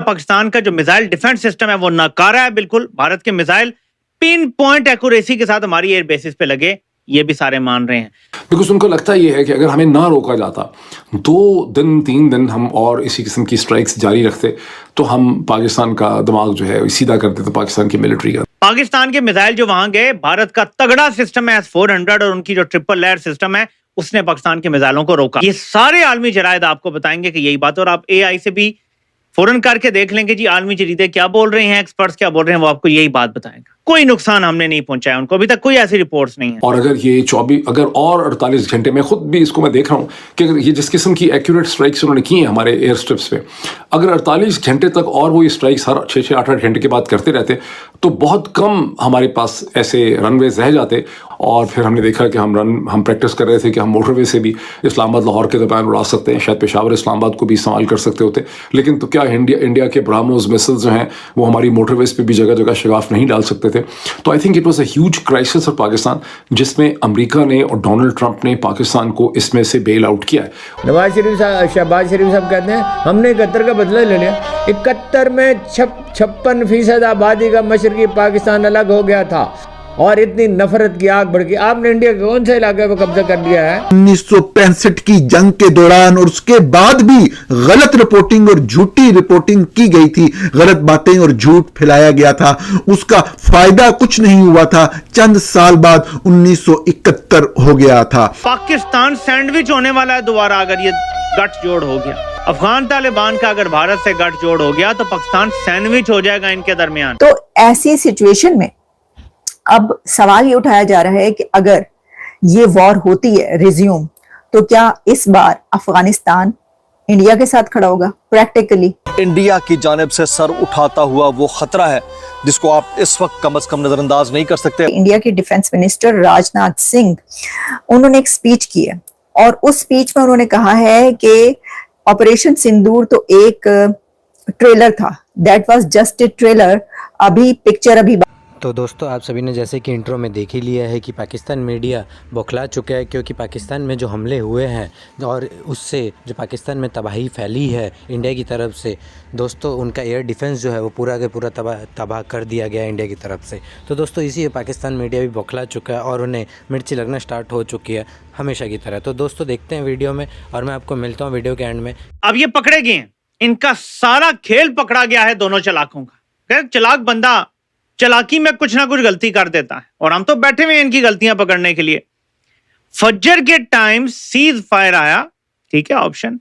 پاکستان کا جو missile defence system ہے وہ ناکارہ ہے بالکل. بھارت کے میزائل پن پوائنٹ ایکوریسی کے ساتھ ہماری ایئر بیسز پہ لگے, یہ بھی سارے مان رہے ہیں. بیکاز ان کو لگتا یہ ہے کہ اگر ہمیں نہ روکا جاتا 2 دن 3 دن ہم اور اسی قسم کی اسٹرائکس جاری رکھتے تو ہم پاکستان کا دماغ جو ہے سیدھا کر دیتے پاکستان کی ملٹری کا. پاکستان کے میزائل جو وہاں گئے, بھارت کا تگڑا سسٹم ہے S-400 اور ان کی جو ٹرپل لیئر سسٹم ہے اس نے پاکستان کے میزائلوں کو روکا. یہ سارے عالمی جرائد آپ کو بتائیں گے کہ یہی بات, اور آپ AI سے بھی فوراً کر کے دیکھ لیں گے جی عالمی جریدے کیا بول رہے ہیں, ایکسپرٹس کیا بول رہے ہیں, وہ آپ کو یہی بات بتائیں گا. کوئی نقصان ہم نے نہیں پہنچایا ان کو, ابھی تک کوئی ایسی رپورٹس نہیں ہیں. اور اگر یہ اگر اور 48 گھنٹے میں خود بھی اس کو میں دیکھ رہا ہوں کہ اگر یہ جس قسم کی ایکوریٹ اسٹرائکس انہوں نے کی ہیں ہمارے ایئر اسٹرپس پہ, اگر 48 گھنٹے تک اور وہ اسٹرائکس ہر 6-6 8-8 گھنٹے کے بعد کرتے رہتے تو بہت کم ہمارے پاس ایسے رن ویز رہ جاتے. اور پھر ہم نے دیکھا کہ ہم پریکٹس کر رہے تھے کہ ہم موٹر وے سے بھی اسلام آباد لاہور کے درمیان اڑا سکتے ہیں, شاید پشاور اسلام آباد کو بھی استعمال کر سکتے ہوتے, لیکن تو کیا انڈیا کے براموز میسلز جو ہیں وہ ہماری موٹر ویز پہ بھی جگہ جگہ شگاف نہیں ڈال سکتے تھے. تو I think it was a huge crisis of Pakistan, جس میں امریکہ نے اور ڈونلڈ ٹرمپ نے پاکستان کو اس میں سے بیل آؤٹ کیا ہے. نواز شریف صاحب, شہباز شریف صاحب کہتے ہیں ہم نے 71 کا بدلہ لے لیا. 71 میں 56% آبادی کا مشرقی پاکستان الگ ہو گیا تھا اور اتنی نفرت کی آگ بڑھ گئی. آپ نے انڈیا کے کون سے علاقے پہ قبضہ کر لیا ہے؟ 1965 کی جنگ کے دوران اور اس کے بعد بھی غلط رپورٹنگ اور جھوٹی رپورٹنگ کی گئی تھی, غلط باتیں اور جھوٹ پھیلایا گیا تھا, اس کا فائدہ کچھ نہیں ہوا تھا. چند سال بعد 1971 ہو گیا تھا. پاکستان سینڈوچ ہونے والا ہے دوبارہ اگر یہ گٹھ جوڑ ہو گیا. افغان طالبان کا اگر بھارت سے گٹھ جوڑ ہو گیا تو پاکستان سینڈوچ ہو جائے گا ان کے درمیان. تو ایسی سچویشن میں اب سوال یہ اٹھایا جا رہا ہے کہ اگر یہ وار ہوتی ہے ریزیوم, تو کیا اس بار افغانستان انڈیا کے ساتھ کھڑا ہوگا؟ پریکٹیکلی انڈیا کی جانب سے سر اٹھاتا ہوا وہ خطرہ ہے جس کو آپ اس وقت کم از کم نظر انداز نہیں کر سکتے. انڈیا کے ڈیفنس منسٹر راج ناتھ سنگھ, انہوں نے ایک سپیچ کی ہے اور اس سپیچ میں انہوں نے کہا ہے کہ آپریشن سندور تو ایک ٹریلر تھا, that was just a trailer, ابھی پکچر ابھی. تو دوستو آپ سبھی نے جیسے کہ انٹرو میں دیکھ ہی لیا ہے کہ پاکستان میڈیا بوکھلا چکا ہے, کیونکہ پاکستان میں جو حملے ہوئے ہیں اور اس سے جو پاکستان میں تباہی پھیلی ہے انڈیا کی طرف سے, دوستو ان کا ایئر ڈیفنس جو ہے وہ پورا کے پورا تباہ کر دیا گیا انڈیا کی طرف سے. تو دوستو اسی پاکستان میڈیا بھی بوکھلا چکا ہے اور انہیں مرچی لگنا سٹارٹ ہو چکی ہے ہمیشہ کی طرح. تو دوستو دیکھتے ہیں ویڈیو میں اور میں آپ کو ملتا ہوں ویڈیو کے اینڈ میں. اب یہ پکڑے گئے ہیں, ان کا سارا کھیل پکڑا گیا ہے دونوں چلاکوں کا. چلاک بندہ چلاکی میں کچھ نہ کچھ غلطی کر دیتا ہے اور ہم تو بیٹھے ہوئے ہیں ان کی غلطیاں پکڑنے کے لیے. فجر کے ٹائم سیز فائر آیا, ٹھیک ہے آپشن.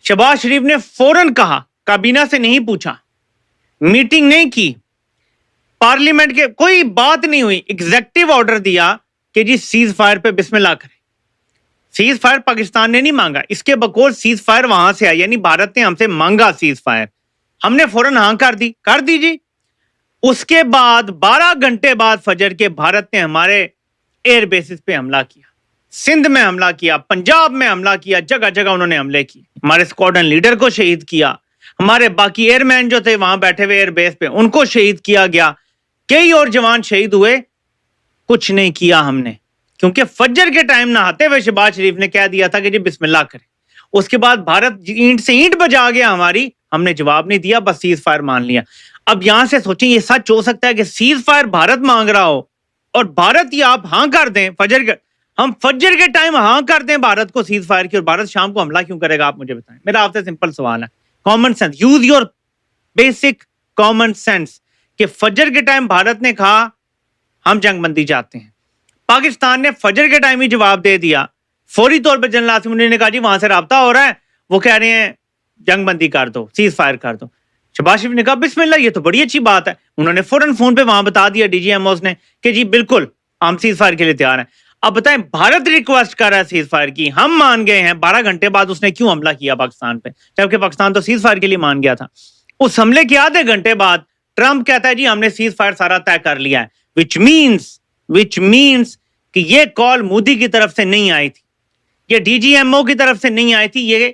شہباز شریف نے فوراً کہا, کابینہ سے نہیں پوچھا, میٹنگ نہیں کی, پارلیمنٹ کے کوئی بات نہیں ہوئی, ایگزیکٹو آرڈر دیا کہ جی سیز فائر پہ بسم اللہ کریں. سیز فائر پاکستان نے نہیں مانگا, اس کے بقول سیز فائر وہاں سے آیا, یعنی بھارت نے ہم سے مانگا سیز فائر, ہم نے فوراً ہاں کر دی جی. اس کے بعد 12 گھنٹے بعد فجر کے بھارت نے ہمارے ایئر بیسز پہ حملہ کیا, سندھ میں حملہ کیا, پنجاب میں حملہ کیا, جگہ جگہ انہوں نے حملے کیے. ہمارے اسکواڈرن لیڈر کو شہید کیا, ہمارے باقی ایئر مین جو تھے وہاں بیٹھے ہوئے ایئر بیس پہ ان کو شہید کیا گیا, کئی اور جوان شہید ہوئے. کچھ نہیں کیا ہم نے, کیونکہ فجر کے ٹائم نہاتے ہوئے شہباز شریف نے کہہ دیا تھا کہ جی بسم اللہ کریں. اس کے بعد بھارت اینٹ سے اینٹ بجا گیا ہماری, ہم نے جواب نہیں دیا, بس سیز فائر مان لیا. اب یہاں سے سوچیں یہ سچ ہو سکتا ہے کہ سیز فائر بھارت مانگ رہا ہو اور بھارت یہ آپ ہاں کر دیں, ہم فجر کے ٹائم ہاں کر دیں بھارت کو سیز فائر کی, اور بھارت شام کو حملہ کیوں کرے گا؟ آپ مجھے بتائیں. میرا آپ سے سمپل سوال ہے, common sense, use your basic common sense, کہ فجر کے ٹائم بھارت نے کہا ہم جنگ بندی چاہتے ہیں, پاکستان نے فجر کے ٹائم ہی جواب دے دیا. فوری طور پہ جنرل عاصم منیر نے کہا جی وہاں سے رابطہ ہو رہا ہے, وہ کہہ رہے ہیں جنگ بندی کر دو, سیز فائر کر دو. شہباز شریف نے کہا بسم اللہ, یہ تو بڑی اچھی بات ہے. انہوں نے فوراً فون پہ وہاں بتا دیا ڈی جی ایم اوز نے کہ جی بالکل ہم سیز فائر کے لیے تیار ہیں. اب بتائیں بھارت ریکویسٹ کر رہا ہے سیز فائر کی, ہم مان گئے ہیں, 12 گھنٹے بعد اس نے کیوں حملہ کیا پاکستان پہ, جبکہ پاکستان تو سیز فائر کے لیے مان گیا تھا. اس حملے کے آدھے گھنٹے بعد ٹرمپ کہتا ہے جی ہم نے سیز فائر سارا طے کر لیا ہے, وچ مینس کہ یہ کال مودی کی طرف سے نہیں آئی تھی, یہ ڈی جی ایم او کی طرف سے نہیں آئی تھی, یہ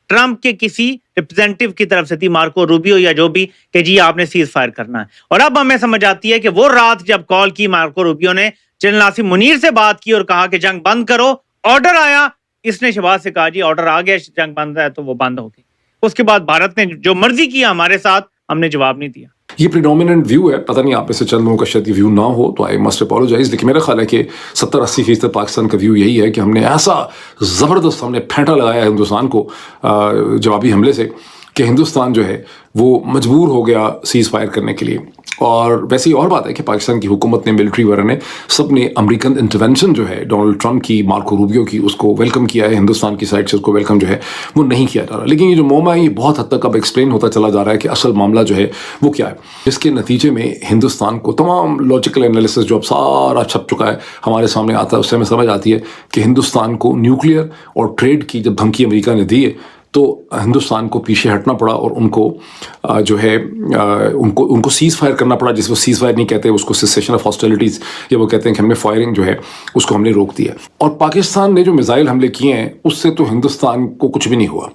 ٹرمپ کے کسی ریپرزینٹیو کی طرف سے تھی, مارکو روبیو یا جو بھی, کہ جی آپ نے سیز فائر کرنا ہے. اور اب ہمیں سمجھ آتی ہے کہ وہ رات جب کال کی مارکو روبیو نے, جنرل عاصم منیر سے بات کی اور کہا کہ جنگ بند کرو, آرڈر آیا, اس نے شہباز سے کہا جی آرڈر آ گیا, جنگ بند ہے, تو وہ بند ہو گئی. اس کے بعد بھارت نے جو مرضی کیا ہمارے ساتھ, ہم نے جواب نہیں دیا. یہ پریڈومیننٹ ویو ہے, پتہ نہیں آپ میں سے چند لوگوں کا شاید یہ ویو نہ ہو تو آئی مسٹ اپولوجائز, لیکن میرا خیال ہے کہ 70-80% پاکستان کا ویو یہی ہے کہ ہم نے ایسا زبردست ہم نے پھینٹا لگایا ہے ہندوستان کو جوابی حملے سے کہ ہندوستان جو ہے وہ مجبور ہو گیا سیز فائر کرنے کے لیے. اور ویسے ہی اور بات ہے کہ پاکستان کی حکومت نے, ملٹری وغیرہ نے, سب نے امریکن انٹرونشن جو ہے ڈونلڈ ٹرمپ کی, مارکو روبیو کی, اس کو ویلکم کیا ہے. ہندوستان کی سائڈ سے اس کو ویلکم جو ہے وہ نہیں کیا جا رہا. لیکن یہ جو معاملہ ہے یہ بہت حد تک اب ایکسپلین ہوتا چلا جا رہا ہے کہ اصل معاملہ جو ہے وہ کیا ہے, جس کے نتیجے میں ہندوستان کو تمام لاجیکل انالیسس جو اب سارا چھپ چکا ہے ہمارے سامنے آتا ہے, اس سے ہمیں سمجھ آتی ہے کہ ہندوستان کو نیوکلیئر اور ٹریڈ کی جب دھمکی امریکہ نے دی ہے تو ہندوستان کو پیچھے ہٹنا پڑا اور ان کو جو ہے ان کو سیز فائر کرنا پڑا, جس کو سیز فائر نہیں کہتے, اس کو سیسیشن آف ہاسٹیلٹیز, یا وہ کہتے ہیں کہ ہم نے فائرنگ جو ہے اس کو ہم نے روک دیا. اور پاکستان نے جو میزائل حملے کیے ہیں اس سے تو ہندوستان کو کچھ بھی نہیں ہوا.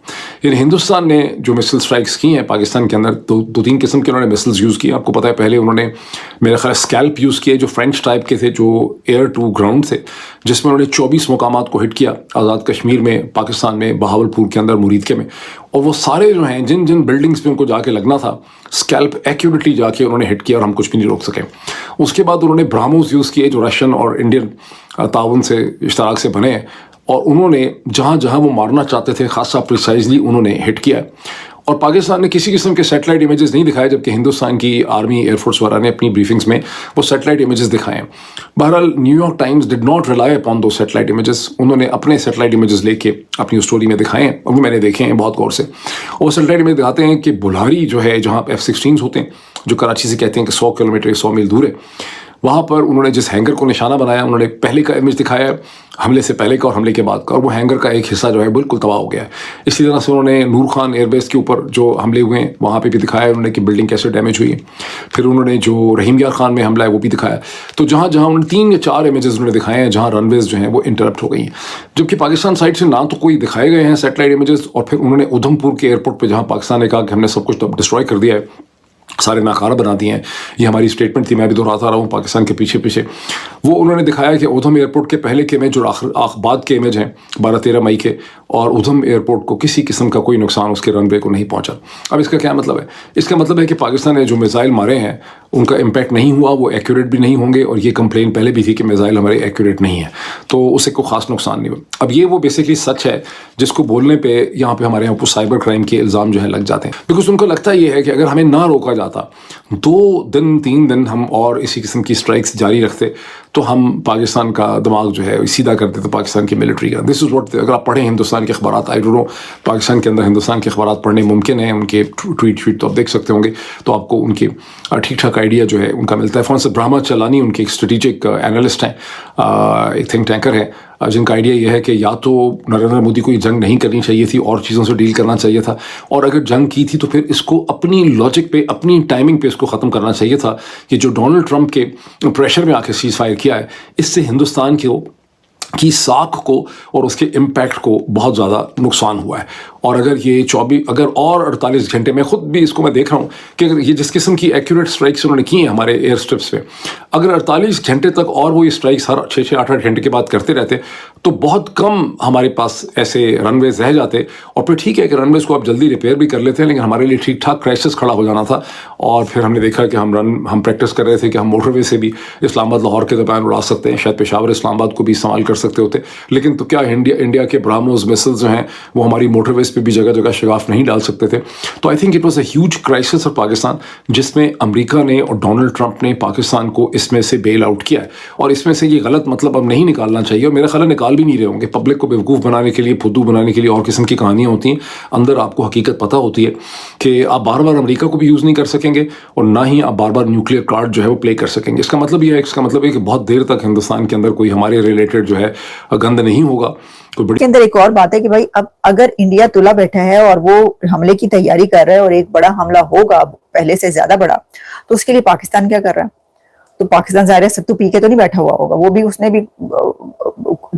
یعنی ہندوستان نے جو مسل اسٹرائکس کی ہیں پاکستان کے اندر, دو تین قسم کے انہوں نے مسلز یوز کیے. آپ کو پتہ ہے پہلے انہوں نے میرا خیال اسکیلپ یوز کیے جو فرینچ ٹائپ کے تھے, جو ایئر ٹو گراؤنڈ تھے, جس میں انہوں نے 24 مقامات کو ہٹ کیا آزاد کشمیر میں, پاکستان میں, بہاولپور کے اندر, مرید میں. اور وہ سارے جو ہیں جن بلڈنگز پہ ان کو جا کے لگنا تھا, اسکیلپ ایکوریٹلی جا کے انہوں نے ہٹ کیا اور ہم کچھ بھی نہیں روک سکے. اس کے بعد انہوں نے براموز یوز کیے جو رشین اور انڈین تعاون سے اشتراک سے بنے ہیں, اور انہوں نے جہاں جہاں وہ مارنا چاہتے تھے خاصا پریسائزلی انہوں نے ہٹ کیا ہے. اور پاکستان نے کسی قسم کے سیٹلائٹ امیجز نہیں دکھائے, جبکہ ہندوستان کی آرمی, ایئر فورس وغیرہ نے اپنی بریفنگز میں وہ سیٹلائٹ امیجز دکھائے ہیں. بہرحال New York Times did not rely upon دو سیٹلائٹ امیجز. انہوں نے اپنے سیٹلائٹ امیجز لے کے اپنی اسٹوری میں دکھائے ہیں, اور وہ میں نے دیکھے ہیں بہت غور سے. اور سیٹلائٹ امیج دکھاتے ہیں کہ بلہاری جو ہے جہاں F-16 ہوتے ہیں, جو کراچی سے کہتے ہیں کہ 100 کلومیٹر 100 میل دور ہے, وہاں پر انہوں نے جس ہینگر کو نشانہ بنایا, انہوں نے پہلے کا امیج دکھایا حملے سے پہلے کا اور حملے کے بعد کا, اور وہ ہینگر کا ایک حصہ جو ہے بالکل تباہ ہو گیا ہے. اسی طرح سے انہوں نے نور خان ایئر بیس کے اوپر جو حملے ہوئے ہیں وہاں پہ بھی دکھایا انہوں نے کہ بلڈنگ کیسے ڈیمیج ہوئی ہے. پھر انہوں نے جو رحیم یار خان میں حملہ ہے وہ بھی دکھایا. تو جہاں جہاں انہوں نے 3 یا 4 امیجز انہوں نے دکھائے ہیں جہاں رن ویز جو ہیں وہ انٹرپٹ ہو گئی ہیں, جبکہ پاکستان سائڈ سے نہ تو کوئی دکھائے گئے ہیں سیٹلائٹ امیجز. اور پھر انہوں نے ادھم پور کے ایئرپورٹ پہ جہاں پاکستان نے کہا کہ ہم نے سب کچھ بعد کر دیا ہے, سارے ناکارہ بنا دیے ہیں, یہ ہماری اسٹیٹمنٹ تھی, میں بھی دہراتا رہا ہوں پاکستان کے پیچھے پیچھے. وہ انہوں نے دکھایا کہ ادھم ایئرپورٹ کے پہلے کے امیج اور بعد کے امیج ہیں 12-13 مئی کے, اور ادھم ایئرپورٹ کو کسی قسم کا کوئی نقصان اس کے رن وے کو نہیں پہنچا. اب اس کا کیا مطلب ہے؟ اس کا مطلب ہے کہ پاکستان نے جو میزائل مارے ہیں ان کا امپیکٹ نہیں ہوا, وہ ایکوریٹ بھی نہیں ہوں گے, اور یہ کمپلین پہلے بھی تھی کہ میزائل ہمارے ایکوریٹ نہیں ہیں, تو اسے کوئی خاص نقصان نہیں ہوا. اب یہ وہ بیسکلی سچ ہے جس کو بولنے پہ یہاں پہ ہمارے یہاں سائبر کرائم کے الزام جو ہے لگ جاتے ہیں, بیکاز ان کو لگتا یہ ہے کہ اگر ہمیں نہ روکا جاتا 2 دن 3 دن ہم اور اسی قسم کی اسٹرائکس جاری رکھتے تو ہم پاکستان کا دماغ جو ہے سیدھا کرتے تو پاکستان کی ملٹری کا. دس از واٹ, اگر آپ پڑھیں ہندوستان کے اخبارات, آئی ڈونٹ نو پاکستان کے اندر ہندوستان کے اخبارات پڑھنے ممکن ہیں, ان کے ٹویٹ تو آپ دیکھ سکتے ہوں گے, تو آپ کو ان کے ٹھیک ٹھاک آئیڈیا جو ہے ان کا ملتا ہے. فون سے برہما چلانی ان کے ایک اسٹریٹجک اینالسٹ ہیں, ایک تھنک ٹینکر ہے, جن کا آئیڈیا یہ ہے کہ یا تو نریندر مودی کو یہ جنگ نہیں کرنی چاہیے تھی اور چیزوں سے ڈیل کرنا چاہیے تھا, اور اگر جنگ کی تھی تو پھر اس کو اپنی لاجک پہ, اپنی ٹائمنگ پہ اس کو ختم کرنا چاہیے تھا. کہ جو ڈونلڈ ٹرمپ کے پریشر میں آ کے سیز فائر کیا ہے, اس سے ہندوستان کی ساکھ کو اور اس کے امپیکٹ کو بہت زیادہ نقصان ہوا ہے. اور اگر یہ 48 گھنٹے میں خود بھی اس کو میں دیکھ رہا ہوں کہ اگر یہ جس قسم کی ایکوریٹ اسٹرائکس انہوں نے کی ہیں ہمارے ایئر اسٹرپس پہ, اگر 48 گھنٹے تک اور وہ اسٹرائکس ہر 6-8 گھنٹے کے بعد کرتے رہتے تو بہت کم ہمارے پاس ایسے رن ویز رہ جاتے. اور پھر ٹھیک ہے کہ رن ویز کو آپ جلدی ریپیئر بھی کر لیتے ہیں, لیکن ہمارے لیے ٹھیک ٹھاک کرائسس کھڑا ہو جانا تھا. اور پھر ہم نے دیکھا کہ ہم پریکٹس کر رہے تھے کہ ہم موٹر وے سے بھی اسلام آباد لاہور کے درمیان اڑا سکتے ہیں, شاید پشاور اسلام آباد کو بھی استعمال کر سکتے ہوتے, لیکن تو کیا انڈیا کے براموز مسلز جو ہیں وہ ہماری موٹر ویز پہ بھی جگہ جگہ شگاف نہیں ڈال سکتے تھے. تو I think it was a huge crisis for Pakistan, جس میں امریکہ نے اور ڈونلڈ ٹرمپ نے پاکستان کو اس میں سے بیل آؤٹ کیا ہے. اور اس میں سے یہ غلط مطلب اب نہیں نکالنا چاہیے, اور میرا خیال ہے نکال بھی نہیں رہے ہوں گے. پبلک کو بیوقوف بنانے کے لیے, پھدو بنانے کے لیے اور قسم کی کہانیاں ہوتی ہیں, اندر آپ کو حقیقت پتہ ہوتی ہے کہ آپ بار بار امریکہ کو بھی یوز نہیں کر سکیں گے, اور نہ ہی آپ بار بار نیوکلیئر کارڈ جو ہے وہ پلے کر سکیں گے. اس کا مطلب یہ ہے کہ بہت دیر تک ہندوستان کے اندر کوئی ہمارے ریلیٹڈ جو ہے گند نہیں ہوگا. کے اندر ایک اور بات ہے کہ بھائی اب اگر انڈیا تلا بیٹھا ہے اور وہ حملے کی تیاری کر رہا ہے اور ایک بڑا حملہ ہوگا پہلے سے زیادہ بڑا, تو اس کے لیے پاکستان کیا کر رہا ہے؟ تو پاکستان ظاہر ہے ستو پی کے تو نہیں بیٹھا ہوا ہوگا, وہ بھی اس نے بھی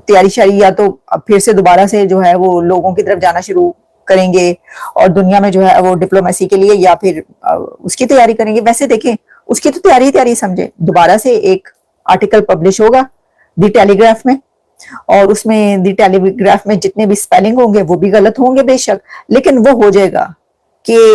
تیاری شیاری یا تو پھر سے دوبارہ سے جو ہے وہ لوگوں کی طرف جانا شروع کریں گے اور دنیا میں جو ہے وہ ڈپلومیسی کے لیے یا پھر اس کی تیاری کریں گے. ویسے دیکھیں اس کی تو تیاری سمجھے, دوبارہ سے ایک آرٹیکل پبلش ہوگا دی ٹیلی گراف میں, اور اس میں دی ٹیلی گراف میں جتنے بھی سپیلنگ ہوں گے وہ بھی غلط ہوں گے بے شک, لیکن وہ ہو جائے گا کہ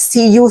CU